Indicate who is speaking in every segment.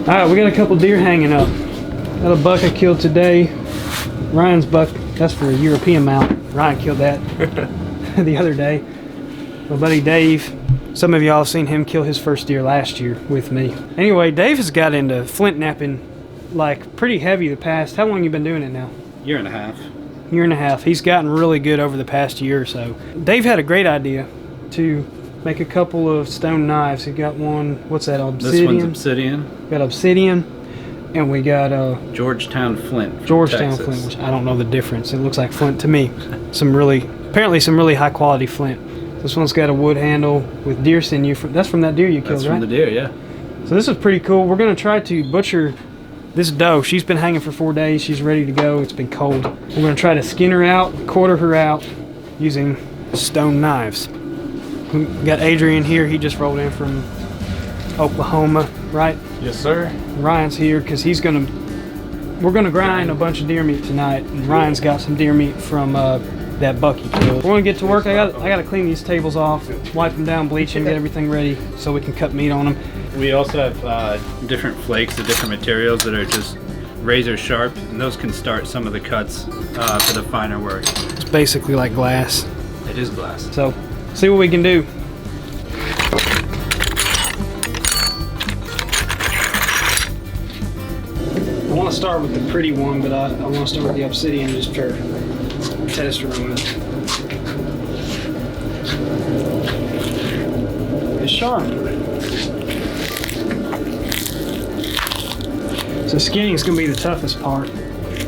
Speaker 1: Alright, we got a couple deer hanging up. Got a buck I killed today. Ryan's buck, that's for a European mount. Ryan killed that the other day. My buddy Dave, some of y'all have seen him kill his first deer last year with me. Anyway, Dave has got into flint knapping like pretty heavy the past. How long you been doing it now?
Speaker 2: Year and a half.
Speaker 1: Year and a half. He's gotten really good over the past year or so. Dave had a great idea to make a couple of stone knives. He got one, what's that, obsidian?
Speaker 2: This one's obsidian.
Speaker 1: Got obsidian, and we got
Speaker 2: Georgetown flint from
Speaker 1: Georgetown
Speaker 2: Texas.
Speaker 1: flint, which I don't know the difference. It looks like flint to me. Apparently some really high quality flint. This one's got a wood handle with deer sinew. That's from that deer you killed,
Speaker 2: That's
Speaker 1: right?
Speaker 2: from the deer, yeah.
Speaker 1: So this is pretty cool. We're gonna try to butcher this doe. She's been hanging for 4 days. She's ready to go. It's been cold. We're gonna try to skin her out, quarter her out using stone knives. We got Adrian here. He just rolled in from Oklahoma, right?
Speaker 3: Yes, sir.
Speaker 1: Ryan's here because we're gonna grind a bunch of deer meat tonight, and Ryan's got some deer meat from that buck he killed. We're gonna get to work. I gotta clean these tables off, wipe them down, bleach them, get everything ready so we can cut meat on them.
Speaker 2: We also have different flakes of different materials that are just razor sharp, and those can start some of the cuts for the finer work.
Speaker 1: It's basically like glass.
Speaker 2: It is glass.
Speaker 1: So, see what we can do. I want to start with the pretty one, but I want to start with the obsidian just for test run. It's sharp. So skinning is going to be the toughest part.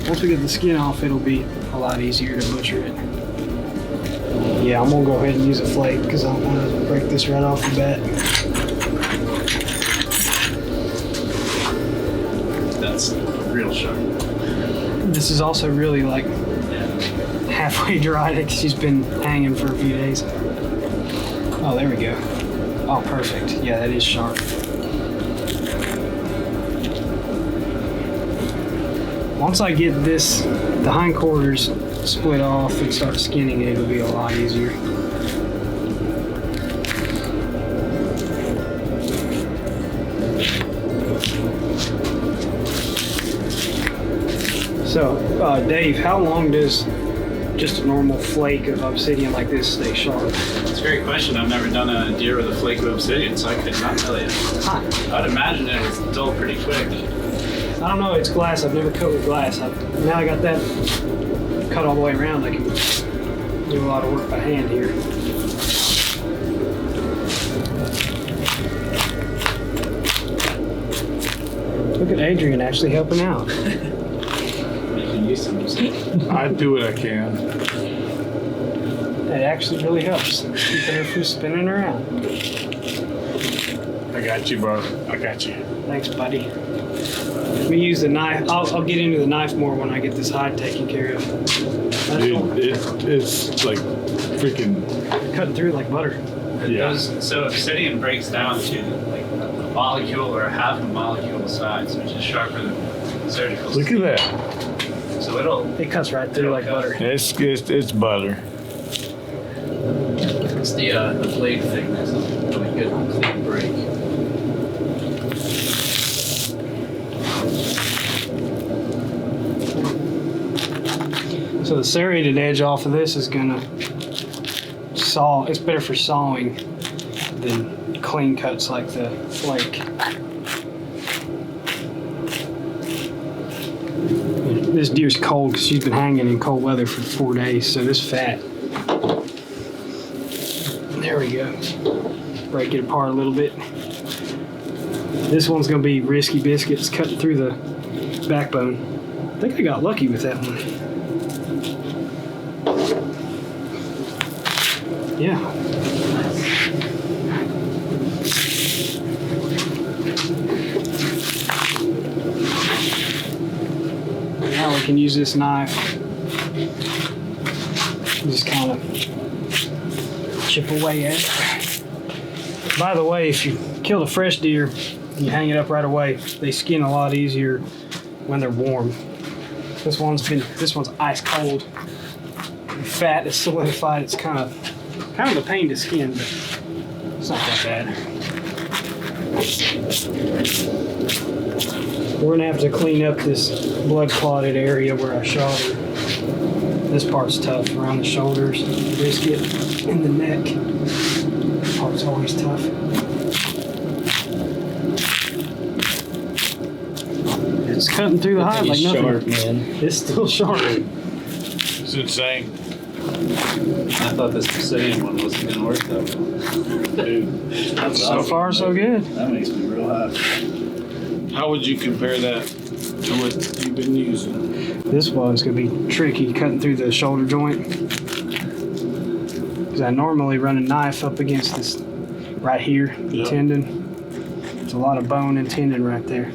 Speaker 1: Once we get the skin off, it'll be a lot easier to butcher it. Yeah, I'm gonna go ahead and use a flake because I don't want to break this right off the bat.
Speaker 2: That's real sharp.
Speaker 1: This is also really like halfway dried because she's been hanging for a few days. Oh, there we go. Oh, perfect. Yeah, that is sharp. Once I get the hindquarters split off and start skinning it, it'll be a lot easier. So, Dave, how long does just a normal flake of obsidian like this stay sharp?
Speaker 2: It's a great question. I've never done a deer with a flake of obsidian, so I could not tell you.
Speaker 1: Huh.
Speaker 2: I'd imagine it was dull pretty quick.
Speaker 1: I don't know, it's glass. I've never cut with glass. Now I got that cut all the way around. I can do a lot of work by hand here. Look at Adrian actually helping out.
Speaker 2: You can use some.
Speaker 3: I do what I can.
Speaker 1: It actually really helps. Keeping her from spinning around.
Speaker 3: I got you, bro. I got you.
Speaker 1: Thanks, buddy. We use the knife. I'll get into the knife more when I get this hide taken care of.
Speaker 3: Dude, it's like freaking
Speaker 1: Cutting through like butter.
Speaker 3: yeah.
Speaker 2: So obsidian breaks down to like a molecule or half a molecule size, which is sharper than surgical.
Speaker 3: Look at that.
Speaker 2: So
Speaker 1: It cuts right through like butter.
Speaker 3: It's butter.
Speaker 2: It's the blade thickness. Really good clean break.
Speaker 1: So the serrated edge off of this is gonna saw. It's better for sawing than clean cuts like the flake. This deer's cold because she's been hanging in cold weather for 4 days, so this fat. There we go. Break it apart a little bit. This one's gonna be risky biscuits cutting through the backbone. I think I got lucky with that one. Yeah. Now we can use this knife. Just kind of chip away at it. By the way, if you kill a fresh deer, you hang it up right away. They skin a lot easier when they're warm. This one's ice cold. The fat is solidified. It's kind of a pain to skin, but it's not that bad. We're gonna have to clean up this blood clotted area where I shot her. This part's tough around the shoulders, the brisket, and the neck. This part's always tough. It's cutting through the hide like nothing.
Speaker 4: Sharp, man.
Speaker 1: It's still sharp.
Speaker 3: It's insane.
Speaker 4: I thought this Brazilian one wasn't gonna work though.
Speaker 3: Dude,
Speaker 4: That's
Speaker 1: So
Speaker 4: awesome.
Speaker 1: far, so good.
Speaker 4: That makes me real happy.
Speaker 3: how would you compare that to what you've been using?
Speaker 1: This one's gonna be tricky cutting through the shoulder joint. Because I normally run a knife up against this right here, the
Speaker 3: Yep.
Speaker 1: tendon. There's a lot of bone and tendon right there.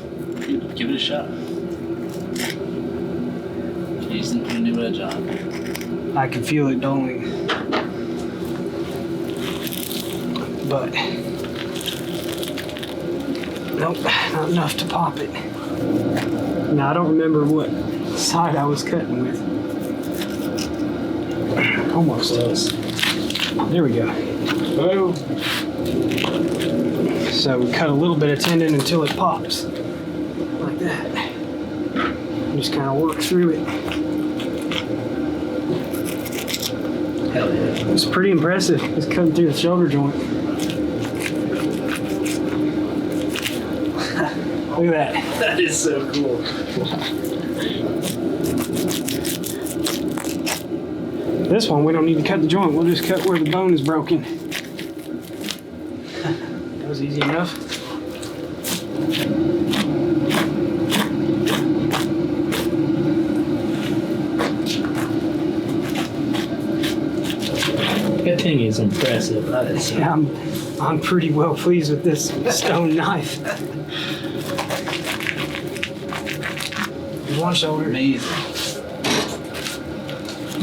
Speaker 4: Give it a shot. Jason, put a new edge on.
Speaker 1: I can feel it dulling. But nope, not enough to pop it. Now I don't remember what side I was cutting with. Almost.
Speaker 4: Close.
Speaker 1: There we go.
Speaker 3: Oh,
Speaker 1: So we cut a little bit of tendon until it pops. Like that. Just kind of work through it.
Speaker 4: Hell yeah.
Speaker 1: It's pretty impressive. It's cutting through the shoulder joint. Look at that.
Speaker 4: That is so cool.
Speaker 1: This one, we don't need to cut the joint. We'll just cut where the bone is broken. That was easy enough.
Speaker 4: That thing is impressive. That is.
Speaker 1: Yeah, I'm pretty well pleased with this stone knife. One shoulder.
Speaker 4: Amazing.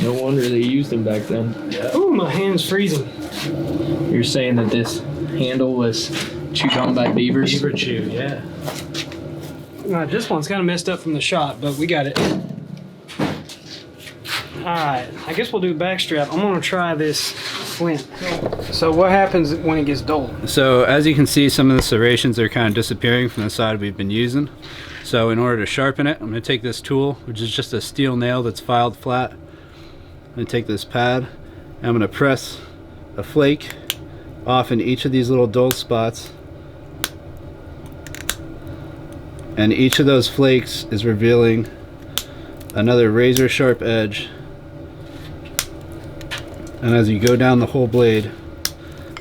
Speaker 5: No wonder they used them back then.
Speaker 1: Ooh, my hand's freezing.
Speaker 5: You're saying that this handle was chewed on by beavers?
Speaker 4: Beaver chew, yeah.
Speaker 1: This one's kind of messed up from the shot, but we got it. Alright, I guess we'll do backstrap. I'm going to try this flint. So what happens when it gets dull?
Speaker 2: So as you can see, some of the serrations are kind of disappearing from the side we've been using. So in order to sharpen it, I'm going to take this tool, which is just a steel nail that's filed flat. I'm going to take this pad, and I'm going to press a flake off in each of these little dull spots. And each of those flakes is revealing another razor sharp edge. And as you go down the whole blade,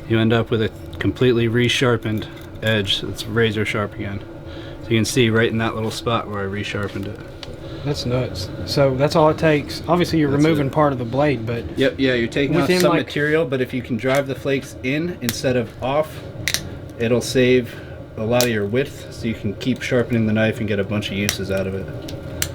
Speaker 2: you end up with a completely resharpened edge that's razor sharp again. So you can see right in that little spot where I resharpened it.
Speaker 1: That's nuts. So that's all it takes. Obviously you're
Speaker 2: That's
Speaker 1: removing
Speaker 2: it.
Speaker 1: part of the blade, but
Speaker 2: Yep, yeah, you're taking off
Speaker 1: Within,
Speaker 2: some
Speaker 1: like-
Speaker 2: material, but if you can drive the flakes in instead of off, it'll save a lot of your width, so you can keep sharpening the knife and get a bunch of uses out of it.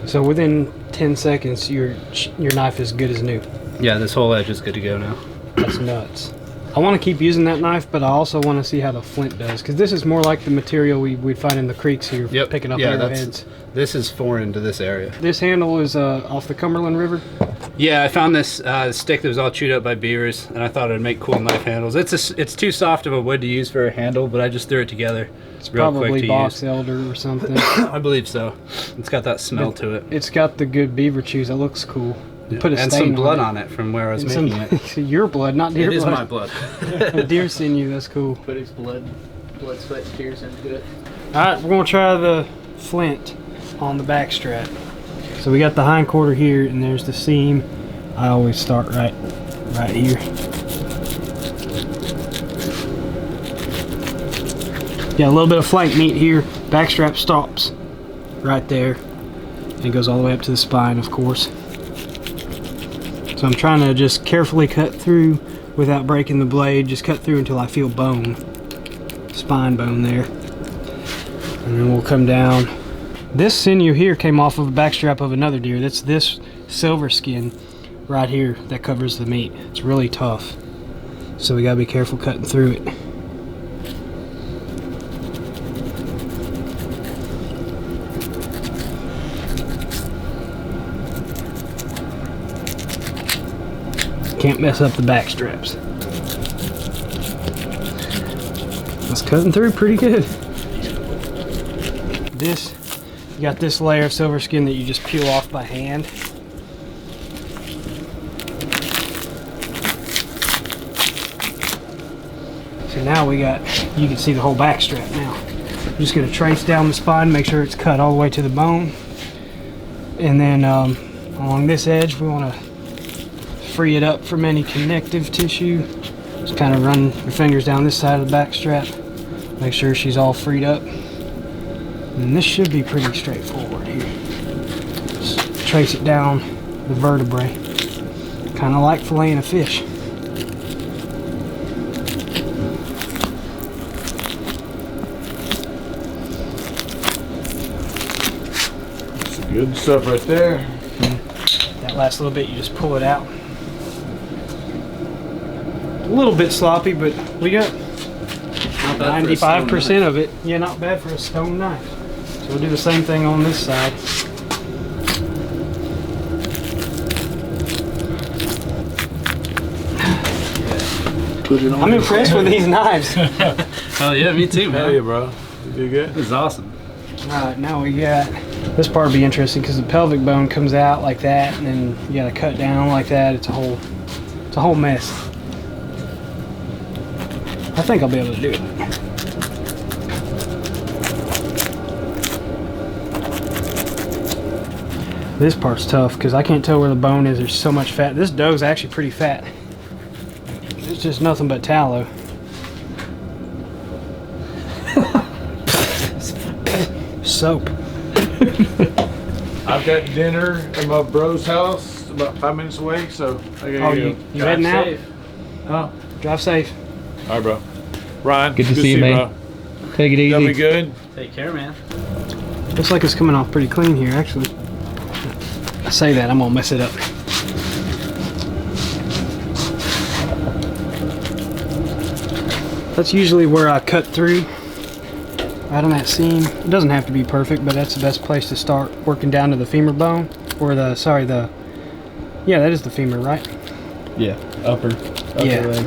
Speaker 1: so within 10 seconds your knife is good as new.
Speaker 2: Yeah, this whole edge is good to go now.
Speaker 1: That's nuts. I want to keep using that knife, but I also want to see how the flint does, because this is more like the material we'd find in the creeks here,
Speaker 2: Yep,
Speaker 1: picking up
Speaker 2: yeah,
Speaker 1: arrowheads.
Speaker 2: this is foreign to this area.
Speaker 1: This handle is off the Cumberland River.
Speaker 2: Yeah, I found this stick that was all chewed up by beavers, and I thought it'd make cool knife handles. It's too soft of a wood to use for a handle, but I just threw it together.
Speaker 1: It's
Speaker 2: real quick
Speaker 1: probably
Speaker 2: to
Speaker 1: box
Speaker 2: use.
Speaker 1: elder or something.
Speaker 2: I believe so. It's got that smell to it.
Speaker 1: It's got the good beaver chews. It looks cool. Put a
Speaker 2: and
Speaker 1: stain
Speaker 2: some blood
Speaker 1: on
Speaker 2: on it from where I was
Speaker 1: it.
Speaker 2: making it.
Speaker 1: Your blood, not deer
Speaker 2: It is
Speaker 1: blood.
Speaker 2: my blood.
Speaker 1: Deer sinew. That's cool.
Speaker 5: Put his blood, sweat, and tears into it.
Speaker 1: All right, we're gonna try the flint on the back strap. So we got the hind quarter here, and there's the seam. I always start right here. Yeah, a little bit of flank meat here. Backstrap stops right there, and it goes all the way up to the spine, of course. So I'm trying to just carefully cut through without breaking the blade. Just cut through until I feel bone, spine bone there. And then we'll come down. This sinew here came off of a backstrap of another deer. That's this silver skin right here that covers the meat. It's really tough. So we gotta be careful cutting through it. Can't mess up the back straps. It's cutting through pretty good. This, you got this layer of silver skin that you just peel off by hand. So now we got, you can see the whole back strap now. I'm just gonna trace down the spine, make sure it's cut all the way to the bone. And then along this edge, we wanna free it up from any connective tissue. Just kind of run your fingers down this side of the back strap. Make sure she's all freed up. And this should be pretty straightforward here. Just trace it down the vertebrae. Kind of like filleting a fish.
Speaker 3: Good stuff right there.
Speaker 1: That last little bit, you just pull it out. A little bit sloppy, but we got 95% of it. Yeah, not bad for a stone knife. So we'll do the same thing on this side.
Speaker 3: Put it on.
Speaker 1: I'm impressed with these knives.
Speaker 2: Oh yeah, me too, man.
Speaker 3: Hell yeah, bro. You did good.
Speaker 2: This is awesome.
Speaker 1: Alright, now we got, this part will be interesting because the pelvic bone comes out like that, and then you gotta cut down like that. It's a whole mess. I think I'll be able to do it. This part's tough because I can't tell where the bone is. There's so much fat. This doe's actually pretty fat. It's just nothing but tallow. Soap.
Speaker 3: I've got dinner at my bro's house about 5 minutes away, so I gotta
Speaker 1: Oh,
Speaker 3: go.
Speaker 1: you heading out?
Speaker 3: Huh?
Speaker 1: Drive safe.
Speaker 3: All right, bro. Ryan,
Speaker 5: Good to see you, man.
Speaker 3: bro.
Speaker 5: Take it
Speaker 3: Y'all
Speaker 5: easy.
Speaker 3: be good.
Speaker 2: Take care, man.
Speaker 1: Looks like it's coming off pretty clean here, actually. I say that, I'm gonna mess it up. That's usually where I cut through, right on that seam. It doesn't have to be perfect, but that's the best place to start, working down to the femur bone, or the, sorry, yeah, that is the femur, right?
Speaker 5: Yeah, upper
Speaker 1: Yeah.
Speaker 5: leg.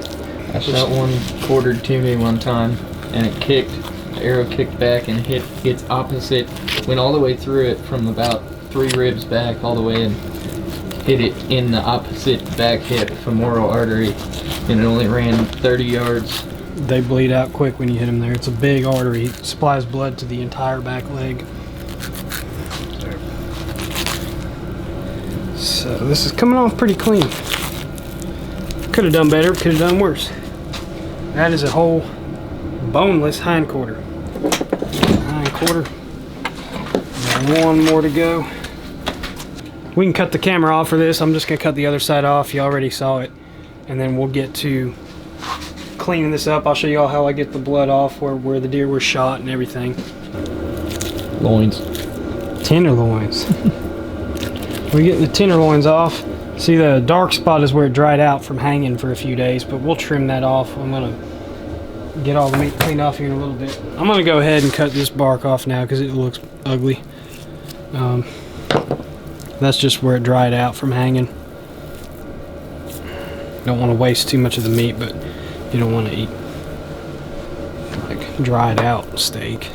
Speaker 5: I shot one quartered to me one time, and it kicked. The arrow kicked back and hit its opposite. Went all the way through it from about 3 ribs back, all the way, and hit it in the opposite back hip femoral artery, and it only ran 30 yards.
Speaker 1: They bleed out quick when you hit them there. It's a big artery. It supplies blood to the entire back leg. So this is coming off pretty clean. Could have done better, could have done worse. That is a whole boneless hind quarter. Hind quarter. And one more to go. We can cut the camera off for this. I'm just gonna cut the other side off. You already saw it. And then we'll get to cleaning this up. I'll show you all how I get the blood off, where the deer was shot and everything.
Speaker 5: Loins.
Speaker 1: Tenderloins. We're getting the tenderloins off. See, the dark spot is where it dried out from hanging for a few days, but we'll trim that off. I'm gonna get all the meat cleaned off here in a little bit. I'm gonna go ahead and cut this bark off now because it looks ugly. That's just where it dried out from hanging. Don't want to waste too much of the meat, but you don't want to eat like dried out steak.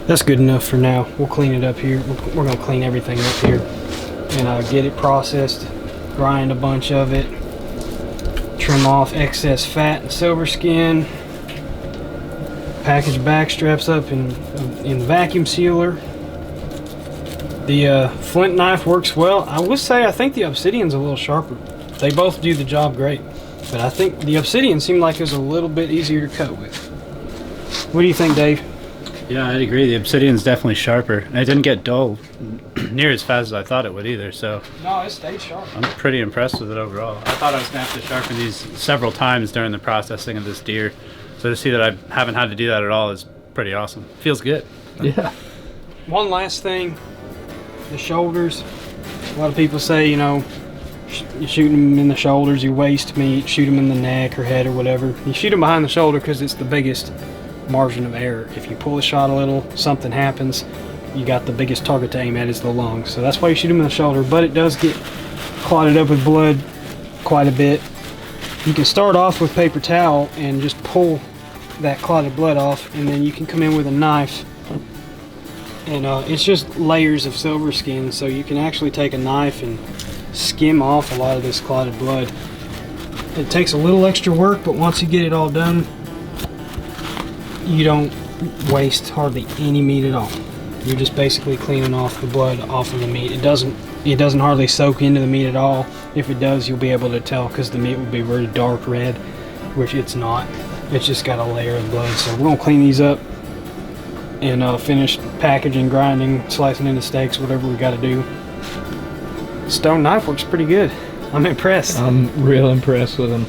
Speaker 1: That's good enough for now. We'll clean it up here. We're gonna clean everything up here and get it processed, grind a bunch of it, trim off excess fat and silver skin, package back straps up in vacuum sealer. The flint knife works well. I would say I think the obsidian's a little sharper. They both do the job great, but I think the obsidian seemed like it was a little bit easier to cut with. What do you think, Dave?
Speaker 2: Yeah, I'd agree. The obsidian's definitely sharper. And it didn't get dull near as fast as I thought it would either, so
Speaker 1: No, it stayed sharp.
Speaker 2: I'm pretty impressed with it overall. I thought I was going to have to sharpen these several times during the processing of this deer. So to see that I haven't had to do that at all is pretty awesome. Feels good.
Speaker 5: Yeah.
Speaker 1: One last thing, the shoulders. A lot of people say, you know, you shoot them in the shoulders, you waste meat, shoot them in the neck or head or whatever. You shoot them behind the shoulder because it's the biggest margin of error. If you pull the shot a little, something happens, you got the biggest target to aim at is the lungs. So that's why you shoot them in the shoulder, but it does get clotted up with blood quite a bit. You can start off with paper towel and just pull that clotted blood off, and then you can come in with a knife And it's just layers of silver skin, so you can actually take a knife and skim off a lot of this clotted blood. It takes a little extra work, but once you get it all done, you don't waste hardly any meat at all. You're just basically cleaning off the blood off of the meat. It doesn't hardly soak into the meat at all. If it does, you'll be able to tell because the meat will be very dark red, which it's not. It's just got a layer of blood. So we're gonna clean these up and finish packaging, grinding, slicing into steaks, whatever we got to do. Stone knife works pretty good. I'm impressed.
Speaker 5: I'm real impressed with them.